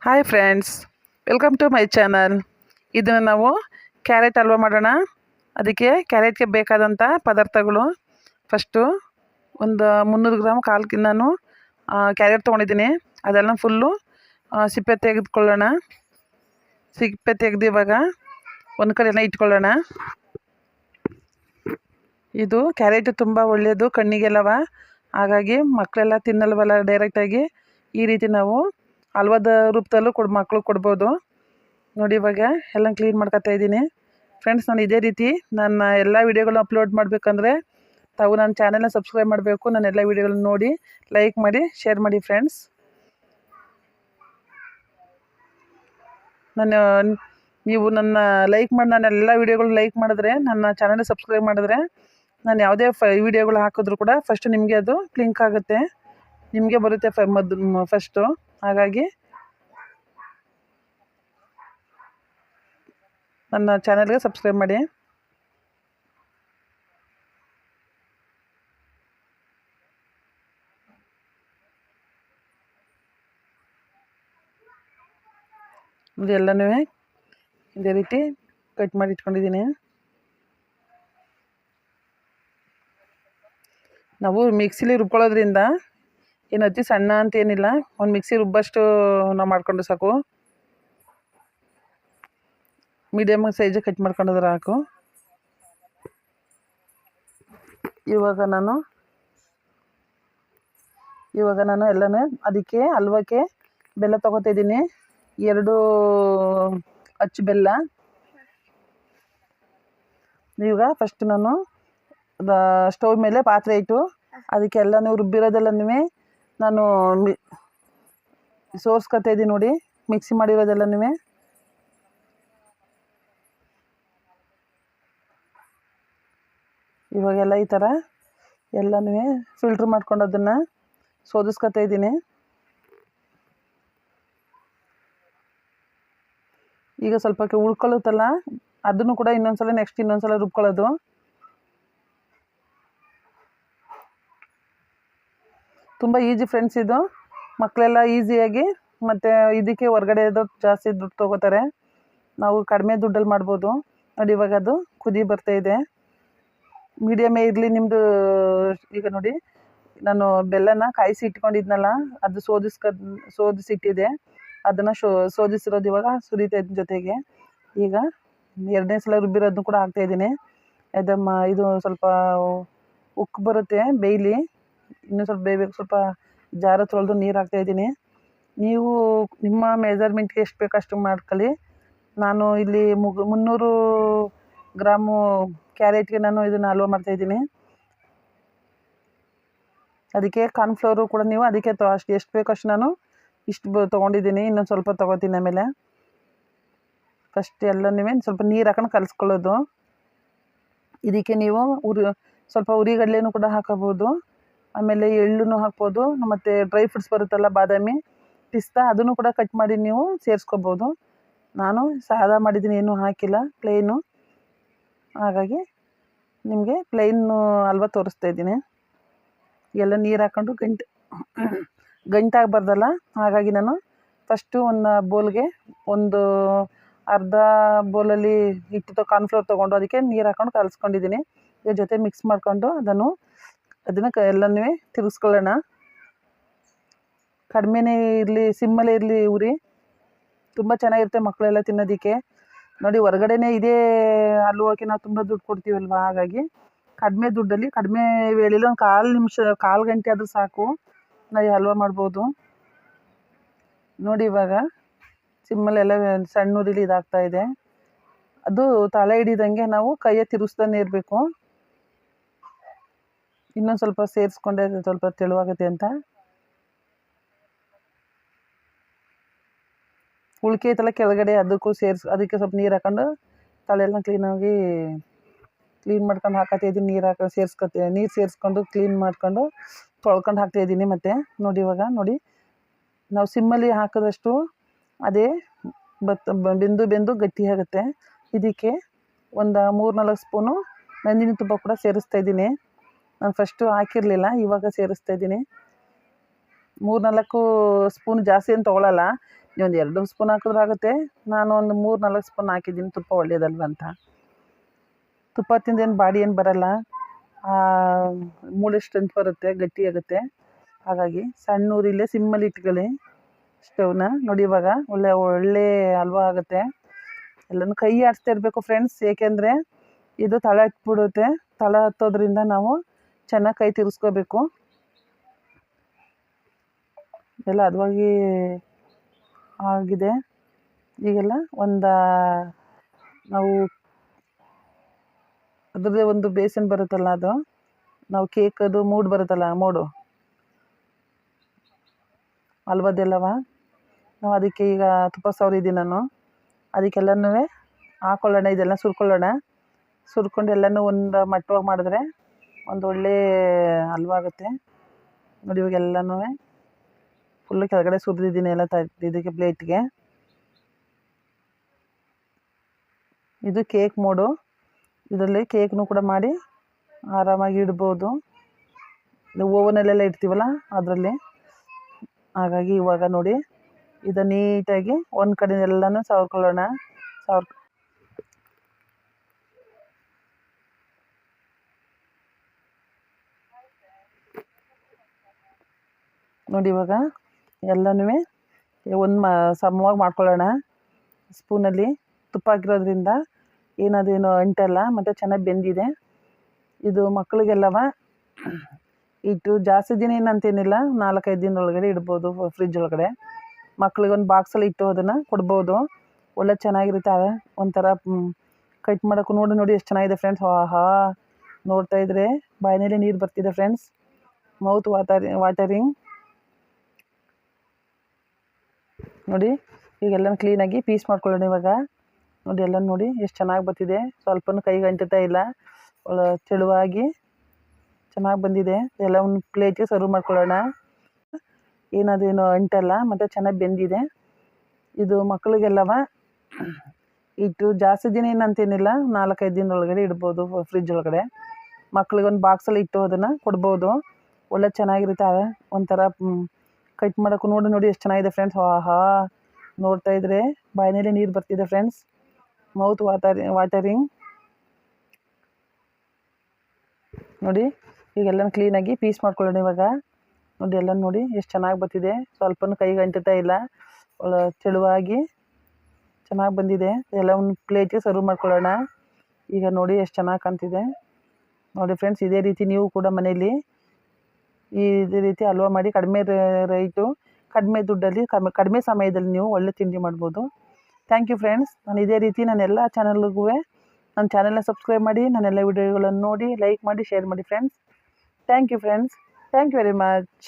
Hi friends, welcome to my channel. ಇದನ್ನು ನಾವು carrot halwa ಮಾಡೋಣ. ಅದಕ್ಕೆ ಕ್ಯಾರೆಟ್ಗೆ ಬೇಕಾದಂಥ ಪದಾರ್ಥಗಳು, ಫಸ್ಟು ಒಂದು 300 ಗ್ರಾಮ್ ನಾನು ಕ್ಯಾರೆಟ್ ತೊಗೊಂಡಿದ್ದೀನಿ. ಅದೆಲ್ಲ ಫುಲ್ಲು ಸಿಪ್ಪೆ ತೆಗೆದುಕೊಳ್ಳೋಣ. ಸಿಪ್ಪೆ ತೆಗೆದು ಇವಾಗ ಒಂದು ಕಡೆನ ಇಟ್ಕೊಳ್ಳೋಣ. ಇದು ಕ್ಯಾರೆಟ್ ತುಂಬ ಒಳ್ಳೆಯದು ಕಣ್ಣಿಗೆಲ್ಲವ, ಹಾಗಾಗಿ ಮಕ್ಕಳೆಲ್ಲ ತಿನ್ನಲ್ವಲ್ಲ ಡೈರೆಕ್ಟಾಗಿ. ಈ ರೀತಿ ನಾವು ಹಲ್ವಾದ ರೂಪದಲ್ಲೂ ಮಕ್ಳಿಗೆ ಕೊಡ್ಬೋದು. ನೋಡಿ ಇವಾಗ ಎಲ್ಲ ಕ್ಲೀನ್ ಮಾಡ್ಕೊತಾ ಇದ್ದೀನಿ. ಫ್ರೆಂಡ್ಸ್, ನಾನು ಇದೇ ರೀತಿ ನನ್ನ ಎಲ್ಲ ವೀಡಿಯೋಗಳನ್ನ ಅಪ್ಲೋಡ್ ಮಾಡಬೇಕಂದ್ರೆ ತಾವು ನನ್ನ ಚಾನೆಲ್ನ ಸಬ್ಸ್ಕ್ರೈಬ್ ಮಾಡಬೇಕು. ನನ್ನ ಎಲ್ಲ ವೀಡಿಯೋಗಳನ್ನ ನೋಡಿ ಲೈಕ್ ಮಾಡಿ ಶೇರ್ ಮಾಡಿ ಫ್ರೆಂಡ್ಸ್. ನೀವು ನನ್ನ ಲೈಕ್ ಮಾಡಿ ನನ್ನ ಎಲ್ಲ ವೀಡಿಯೋಗಳು ಲೈಕ್ ಮಾಡಿದ್ರೆ, ನನ್ನ ಚಾನಲ್ನ ಸಬ್ಸ್ಕ್ರೈಬ್ ಮಾಡಿದ್ರೆ, ನಾನು ಯಾವುದೇ ವೀಡಿಯೋಗಳು ಹಾಕಿದ್ರು ಕೂಡ ಫಸ್ಟ್ ನಿಮಗೆ ಅದು ಕ್ಲಿಂಕ್ ಆಗುತ್ತೆ, ನಿಮಗೆ ಬರುತ್ತೆ ಫಸ್ಟು. ಹಾಗಾಗಿ ನನ್ನ ಚಾನಲ್ಗೆ ಸಬ್ಸ್ಕ್ರೈಬ್ ಮಾಡಿ. ಇದೆಲ್ಲನೂ ಇದೇ ರೀತಿ ಕಟ್ ಮಾಡಿ ಇಟ್ಕೊಂಡಿದ್ದೀನಿ. ನಾವು ಮಿಕ್ಸಿಲಿ ರುಬ್ಕೊಳ್ಳೋದ್ರಿಂದ ಏನು ಅತಿ ಸಣ್ಣ ಅಂತ ಏನಿಲ್ಲ, ಒಂದು ಮಿಕ್ಸಿ ರುಬ್ಬಷ್ಟು ನಾವು ಮಾಡ್ಕೊಂಡು ಸಾಕು. ಮೀಡಿಯಮ್ ಸೈಜ್ ಕಟ್ ಮಾಡ್ಕೊಂಡ್ರೆ ಸಾಕು. ಇವಾಗ ನಾನು ಎಲ್ಲನೂ ಅದಕ್ಕೆ ಹಲ್ವಕ್ಕೆ ಬೆಲ್ಲ ತೊಗೋತಾ ಇದ್ದೀನಿ. 2 ಅಚ್ಚು ಬೆಲ್ಲ. ಇವಾಗ ಫಸ್ಟ್ ನಾನು ಸ್ಟವ್ ಮೇಲೆ ಪಾತ್ರೆ ಇಟ್ಟು ಅದಕ್ಕೆಲ್ಲನೂ ರುಬ್ಬಿರೋದೆಲ್ಲನೂ ನಾನು ಸೋರ್ಸ್ಕೊತಾ ಇದ್ದೀನಿ. ನೋಡಿ, ಮಿಕ್ಸಿ ಮಾಡಿರೋದೆಲ್ಲನೂ ಇವಾಗೆಲ್ಲ ಈ ಥರ ಎಲ್ಲನೂ ಫಿಲ್ಟ್ರ್ ಮಾಡ್ಕೊಂಡು ಅದನ್ನು ಸೋದಿಸ್ಕೊತಾ ಇದ್ದೀನಿ. ಈಗ ಸ್ವಲ್ಪ ಉಳ್ಕೊಳ್ಳುತ್ತಲ್ಲ, ಅದನ್ನು ಕೂಡ ಇನ್ನೊಂದ್ಸಲ ರುಬ್ಕೊಳ್ಳೋದು. ತುಂಬ ಈಸಿ ಫ್ರೆಂಡ್ಸ್ ಇದು. ಮಕ್ಕಳೆಲ್ಲ ಈಸಿಯಾಗಿ, ಮತ್ತು ಇದಕ್ಕೆ ಹೊರ್ಗಡೆ ಜಾಸ್ತಿ ದುಡ್ಡು ತೊಗೋತಾರೆ, ನಾವು ಕಡಿಮೆ ದುಡ್ಡಲ್ಲಿ ಮಾಡ್ಬೋದು. ನೋಡಿ ಇವಾಗ ಅದು ಕುದಿ ಬರ್ತಾಯಿದೆ. ಮೀಡಿಯಮೇ ಇರಲಿ ನಿಮ್ಮದು. ಈಗ ನೋಡಿ, ನಾನು ಬೆಲ್ಲನ ಕಾಯಿಸಿ ಇಟ್ಕೊಂಡಿದ್ನಲ್ಲ, ಅದು ಸೋದಿಸಿಟ್ಟಿದೆ. ಅದನ್ನು ಸೋದಿಸಿರೋದು ಇವಾಗ ಸುರಿತಾ ಇದ್ದೀನಿ ಜೊತೆಗೆ. ಈಗ 2ನೇ ಸಲ ರುಬ್ಬಿರೋದನ್ನು ಕೂಡ ಹಾಕ್ತಾಯಿದ್ದೀನಿ. ಇದು ಸ್ವಲ್ಪ ಉಕ್ಕು ಬರುತ್ತೆ ಬೇಯಲಿ, ಇನ್ನೂ ಸ್ವಲ್ಪ ಬೇಯಬೇಕು. ಸ್ವಲ್ಪ ಜಾರ ತೊಳೆದು ನೀರು ಹಾಕ್ತಾಯಿದ್ದೀನಿ. ನೀವು ನಿಮ್ಮ ಮೆಜರ್ಮೆಂಟ್ಗೆ ಎಷ್ಟು ಬೇಕು ಅಷ್ಟು ಮಾಡ್ಕೊಳ್ಳಿ. ನಾನು ಇಲ್ಲಿ 300 ಗ್ರಾಮು ಕ್ಯಾರೆಟ್ಗೆ ನಾನು ಇದನ್ನು ಹಲ್ವಾ ಮಾಡ್ತಾಯಿದ್ದೀನಿ. ಅದಕ್ಕೆ ಕಾರ್ನ್ಫ್ಲವರು ಕೂಡ ನೀವು ಅದಕ್ಕೆ ಅಷ್ಟು ಎಷ್ಟು ಬೇಕೋ ಅಷ್ಟು ನಾನು ತೊಗೊಂಡಿದ್ದೀನಿ. ಇನ್ನೊಂದು ಸ್ವಲ್ಪ ತೊಗೋತೀನಿ. ಆಮೇಲೆ ಫಸ್ಟ್ ಎಲ್ಲನೂ ಸ್ವಲ್ಪ ನೀರು ಹಾಕೊಂಡು ಕಲಿಸ್ಕೊಳ್ಳೋದು. ಇದಕ್ಕೆ ನೀವು ಸ್ವಲ್ಪ ಉರಿಗಡಲೆನೂ ಕೂಡ ಹಾಕೋಬೋದು, ಆಮೇಲೆ ಎಳ್ಳನ್ನು ಹಾಕ್ಬೋದು, ಮತ್ತು ಡ್ರೈ ಫ್ರೂಟ್ಸ್ ಬರುತ್ತಲ್ಲ, ಬಾದಾಮಿ, ಪಿಸ್ತಾ, ಅದನ್ನು ಕೂಡ ಕಟ್ ಮಾಡಿ ನೀವು ಸೇರಿಸ್ಕೋಬೋದು. ನಾನು ಸಾದಾ ಮಾಡಿದ್ದೀನಿ, ಏನೂ ಹಾಕಿಲ್ಲ, ಪ್ಲೇನು. ಹಾಗಾಗಿ ನಿಮಗೆ ಪ್ಲೇನು ಹಲ್ವಾ ತೋರಿಸ್ತಾ ಇದ್ದೀನಿ. ಎಲ್ಲ ನೀರು ಹಾಕ್ಕೊಂಡು ಗಂಟಾಗಬಾರ್ದಲ್ಲ, ಹಾಗಾಗಿ ನಾನು ಫಸ್ಟು ಒಂದು ಬೌಲ್ಗೆ ಒಂದು ಅರ್ಧ ಬೌಲಲ್ಲಿ ಹಿಟ್ಟು ಕಾರ್ನ್ಫ್ಲೋರ್ ತೊಗೊಂಡು ಅದಕ್ಕೆ ನೀರು ಹಾಕ್ಕೊಂಡು ಕಲಿಸ್ಕೊಂಡಿದ್ದೀನಿ. ಇದ್ರ ಜೊತೆ ಮಿಕ್ಸ್ ಮಾಡಿಕೊಂಡು ಅದನ್ನು ಎಲ್ಲನೂ ತಿರುಗಿಸ್ಕೊಳ್ಳೋಣ. ಕಡಿಮೆನೇ ಇರಲಿ, ಸಿಮ್ಮಲ್ಲೇ ಇರಲಿ ಉರಿ. ತುಂಬ ಚೆನ್ನಾಗಿರುತ್ತೆ ಮಕ್ಕಳೆಲ್ಲ ತಿನ್ನೋದಕ್ಕೆ. ನೋಡಿ, ಹೊರಗಡೆನೇ ಇದೇ ಹಲ್ವಾಕ್ಕೆ ನಾವು ತುಂಬ ದುಡ್ಡು ಕೊಡ್ತೀವಲ್ವ, ಹಾಗಾಗಿ ಕಡಿಮೆ ದುಡ್ಡಲ್ಲಿ, ಕಡಿಮೆ ವೇಳೆಯಲ್ಲಿ ಒಂದು ಕಾಲು ಗಂಟೆ ಆದರೂ ಸಾಕು, ನಾವು ಈ ಹಲ್ವಾ ಮಾಡ್ಬೋದು. ನೋಡಿ ಇವಾಗ ಸಿಮ್ಮಲ್ಲೆಲ್ಲ ಸಣ್ಣ ಉರಿಲಿ ಇದಾಗ್ತಾ ಇದೆ. ಅದು ತಲೆ ಹಿಡಿದಂಗೆ ನಾವು ಕೈಯ ತಿರುಗಿಸ್ತಾನೆ ಇರಬೇಕು. ಇನ್ನೊಂದು ಸ್ವಲ್ಪ ಸೇರಿಸ್ಕೊಂಡೆ ಸ್ವಲ್ಪ ತೆಳುವಾಗುತ್ತೆ ಅಂತ. ಉಳ್ಕೆ ಐತಲ್ಲ ಕೆಳಗಡೆ, ಅದಕ್ಕೆ ಸ್ವಲ್ಪ ನೀರು ಹಾಕೊಂಡು ತಲೆಯೆಲ್ಲ ಕ್ಲೀನ್ ಮಾಡ್ಕೊಂಡು ಹಾಕತ್ತಿದ್ದೀನಿ. ನೀರು ಸೇರಿಸ್ಕೊಂಡು ಕ್ಲೀನ್ ಮಾಡ್ಕೊಂಡು ತೊಳ್ಕೊಂಡು ಹಾಕ್ತಾಯಿದ್ದೀನಿ. ಮತ್ತು ನೋಡಿ ಇವಾಗ ನೋಡಿ, ನಾವು ಸಿಮ್ಮಲ್ಲಿ ಹಾಕಿದಷ್ಟು ಅದೇ ಬೆಂದು ಗಟ್ಟಿ ಆಗುತ್ತೆ. ಇದಕ್ಕೆ ಒಂದು 3-4 ಸ್ಪೂನು ನಂದಿನಿ ತುಪ್ಪ ಕೂಡ ಸೇರಿಸ್ತಾ ಇದ್ದೀನಿ. ನಾನು ಫಸ್ಟು ಹಾಕಿರಲಿಲ್ಲ, ಇವಾಗ ಸೇರಿಸ್ತಾ ಇದ್ದೀನಿ. 3-4 ಸ್ಪೂನ್ ಜಾಸ್ತಿ ಏನು ತೊಗೊಳಲ್ಲ. ಒಂದು 2 ಸ್ಪೂನ್ ಹಾಕಿದ್ರೂ ಆಗುತ್ತೆ. ನಾನು ಒಂದು 3-4 ಸ್ಪೂನ್ ಹಾಕಿದ್ದೀನಿ, ತುಪ್ಪ ಒಳ್ಳೆಯದಲ್ವ ಅಂತ. ತುಪ್ಪ ತಿಂದೇನು ಬಾಡಿ ಏನು ಬರಲ್ಲ, ಮೂಳೆ ಸ್ಟ್ರೆಂತ್ ಬರುತ್ತೆ, ಗಟ್ಟಿಯಾಗುತ್ತೆ. ಹಾಗಾಗಿ ಸಣ್ಣ ಉರಿಲೇ ಸಿಮ್ಮಲ್ಲಿ ಇಟ್ಕೊಳ್ಳಿ ಸ್ಟವ್ನ. ನೋಡಿ ಇವಾಗ ಒಳ್ಳೆ ಹಲ್ವಾ ಆಗುತ್ತೆ. ಎಲ್ಲನೂ ಕೈ ಆಡಿಸ್ತಾ ಇರಬೇಕು ಫ್ರೆಂಡ್ಸ್, ಏಕೆಂದರೆ ಇದು ತಳ ಹತ್ಬಿಡುತ್ತೆ. ತಳ ಹತ್ತೋದ್ರಿಂದ ನಾವು ಚೆನ್ನಾಗಿ ಕೈ ತಿರ್ಸ್ಕೋಬೇಕು. ಎಲ್ಲ ಹದವಾಗಿ ಆಗಿದೆ. ಈಗೆಲ್ಲ ನಾವು ಅದ್ರದ್ದೇ ಒಂದು ಬೇಸನ್ ಬರುತ್ತಲ್ಲ, ಅದು ನಾವು ಕೇಕದು ಮೂಡ್ ಬರುತ್ತಲ್ಲ, ಮೋಡು ಹಲ್ವದ್ದೆಲ್ಲವ, ನಾವು ಅದಕ್ಕೆ ಈಗ ತುಪ್ಪ ಸವರಿದ್ದೀನಿ ನಾನು. ಅದಕ್ಕೆಲ್ಲನೂ ಹಾಕ್ಕೊಳ್ಳೋಣ, ಇದೆಲ್ಲ ಸುರ್ಕೊಂಡು ಎಲ್ಲನೂ ಒಂದು ಮಟ್ಟವಾಗಿ ಮಾಡಿದ್ರೆ ಒಂದು ಒಳ್ಳೆ ಹಲ್ವ ಆಗುತ್ತೆ. ನೋಡಿ ಇವಾಗ ಎಲ್ಲನೂ ಫುಲ್ಲು ಕೆಳಗಡೆ ಸುರಿದಿದ್ದೀನಿ ಎಲ್ಲ ಇದಕ್ಕೆ ಪ್ಲೇಟ್ಗೆ. ಇದು ಕೇಕ್ ಮೋಡು. ಇದರಲ್ಲಿ ಕೇಕ್ನು ಕೂಡ ಮಾಡಿ ಆರಾಮಾಗಿ ಇಡ್ಬೋದು. ಓವನಲ್ಲೆಲ್ಲ ಇಡ್ತೀವಲ್ಲ ಅದರಲ್ಲಿ. ಹಾಗಾಗಿ ಇವಾಗ ನೋಡಿ ಇದು ನೀಟಾಗಿ ಒಂದು ಕಡೆ ಎಲ್ಲನೂ ಸವರ್ಕೊಳ್ಳೋಣ. ನೋಡಿ ಇವಾಗ ಎಲ್ಲನೂ ಒಂದು ಸಮವಾಗಿ ಮಾಡ್ಕೊಳ್ಳೋಣ. ಸ್ಪೂನಲ್ಲಿ ತುಪ್ಪ ಹಾಕಿರೋದ್ರಿಂದ ಏನಾದೇನು ಅಂಟಲ್ಲ, ಮತ್ತು ಚೆನ್ನಾಗಿ ಬೆಂದಿದೆ. ಇದು ಮಕ್ಕಳಿಗೆಲ್ಲವ ಇಟ್ಟು ಜಾಸ್ತಿ ದಿನ ಏನಂತೇನಿಲ್ಲ, 4-5 ದಿನದೊಳಗಡೆ ಇಡ್ಬೋದು ಫ್ರಿಜ್ ಒಳಗಡೆ. ಮಕ್ಳಿಗೆ ಒಂದು ಬಾಕ್ಸಲ್ಲಿ ಇಟ್ಟು ಅದನ್ನು ಕೊಡ್ಬೋದು. ಒಳ್ಳೆ ಚೆನ್ನಾಗಿರುತ್ತೆ. ಒಂಥರ ಕಟ್ ಮಾಡೋಕ್ಕೂ ನೋಡಿ ಎಷ್ಟು ಚೆನ್ನಾಗಿದೆ ಫ್ರೆಂಡ್ಸ್. ಆಹಾ, ನೋಡ್ತಾ ಇದ್ರೆ ಬಾಯಿನಲ್ಲಿ ನೀರು ಬರ್ತಿದೆ ಫ್ರೆಂಡ್ಸ್. Mouth watering. ನೋಡಿ ಈಗೆಲ್ಲ ಕ್ಲೀನಾಗಿ ಪೀಸ್ ಮಾಡ್ಕೊಳ್ಳೋಣ ಇವಾಗ. ನೋಡಿ ಎಲ್ಲ ನೋಡಿ ಎಷ್ಟು ಚೆನ್ನಾಗಿ ಬರ್ತಿದೆ. ಸ್ವಲ್ಪನೂ ಕೈಗೆ ಅಂಟುತ್ತಾ ಇಲ್ಲ, ತೆಳುವಾಗಿ ಚೆನ್ನಾಗಿ ಬಂದಿದೆ. ಎಲ್ಲ ಒಂದು ಪ್ಲೇಟಿಗೆ ಸರ್ವ್ ಮಾಡ್ಕೊಳ್ಳೋಣ. ಏನಾದೇನು ಅಂಟಲ್ಲ, ಮತ್ತು ಚೆನ್ನಾಗಿ ಬೆಂದಿದೆ. ಇದು ಮಕ್ಕಳಿಗೆಲ್ಲವ ಇಟ್ಟು ಜಾಸ್ತಿ ದಿನ ಏನಂತೇನಿಲ್ಲ, 4-5 ದಿನದೊಳಗಡೆ ಇಡ್ಬೋದು ಫ್ರಿಜ್ ಒಳಗಡೆ. ಮಕ್ಳಿಗೆ ಒಂದು ಬಾಕ್ಸಲ್ಲಿ ಇಟ್ಟು ಅದನ್ನು ಕೊಡ್ಬೋದು. ಒಳ್ಳೆ ಚೆನ್ನಾಗಿರುತ್ತೆ. ಒಂಥರ ಕಟ್ ಮಾಡೋಕ್ಕೂ ನೋಡಿ ಎಷ್ಟು ಚೆನ್ನಾಗಿದೆ ಫ್ರೆಂಡ್ಸ್. ಆಹಾ, ನೋಡ್ತಾ ಇದ್ರೆ ಬಾಯಿನಲ್ಲಿ ನೀರು ಬರ್ತಿದೆ ಫ್ರೆಂಡ್ಸ್. Mouth watering. ನೋಡಿ ಈಗೆಲ್ಲ ಕ್ಲೀನಾಗಿ ಪೀಸ್ ಮಾಡ್ಕೊಳ್ಳೋಣ ಇವಾಗ. ನೋಡಿ ಎಲ್ಲ ನೋಡಿ ಎಷ್ಟು ಚೆನ್ನಾಗಿ ಬರ್ತಿದೆ. ಸ್ವಲ್ಪನೂ ಕೈಗೆ ಅಂಟುತ್ತಾ ಇಲ್ಲ, ತೆಳುವಾಗಿ ಚೆನ್ನಾಗಿ ಬಂದಿದೆ. ಎಲ್ಲ ಒಂದು ಪ್ಲೇಟಿಗೆ ಸರ್ವ್ ಮಾಡ್ಕೊಳ್ಳೋಣ. ಈಗ ನೋಡಿ ಎಷ್ಟು ಚೆನ್ನಾಗಿ ಕಾಣ್ತಿದೆ. ನೋಡಿ ಫ್ರೆಂಡ್ಸ್, ಇದೇ ರೀತಿ ನೀವು ಕೂಡ ಮನೇಲಿ ಇದೇ ರೀತಿ ಹಲ್ವಾ ಮಾಡಿ ಕಡಿಮೆ ರೇಟು, ಕಡಿಮೆ ದುಡ್ಡಲ್ಲಿ, ಕಡಿಮೆ ಸಮಯದಲ್ಲಿ ನೀವು ಒಳ್ಳೆ ತಿಂಡಿ ಮಾಡ್ಬೋದು. Thank you friends. ನಾನು ಇದೇ ರೀತಿ ನನ್ನ ಎಲ್ಲ ಚಾನಲ್ಗೂ ನನ್ನ ಚಾನಲ್ನ ಸಬ್ಸ್ಕ್ರೈಬ್ ಮಾಡಿ, ನನ್ನೆಲ್ಲ ವಿಡಿಯೋಗಳನ್ನು ನೋಡಿ, ಲೈಕ್ ಮಾಡಿ, ಶೇರ್ ಮಾಡಿ friends. Thank you friends. Thank you very much.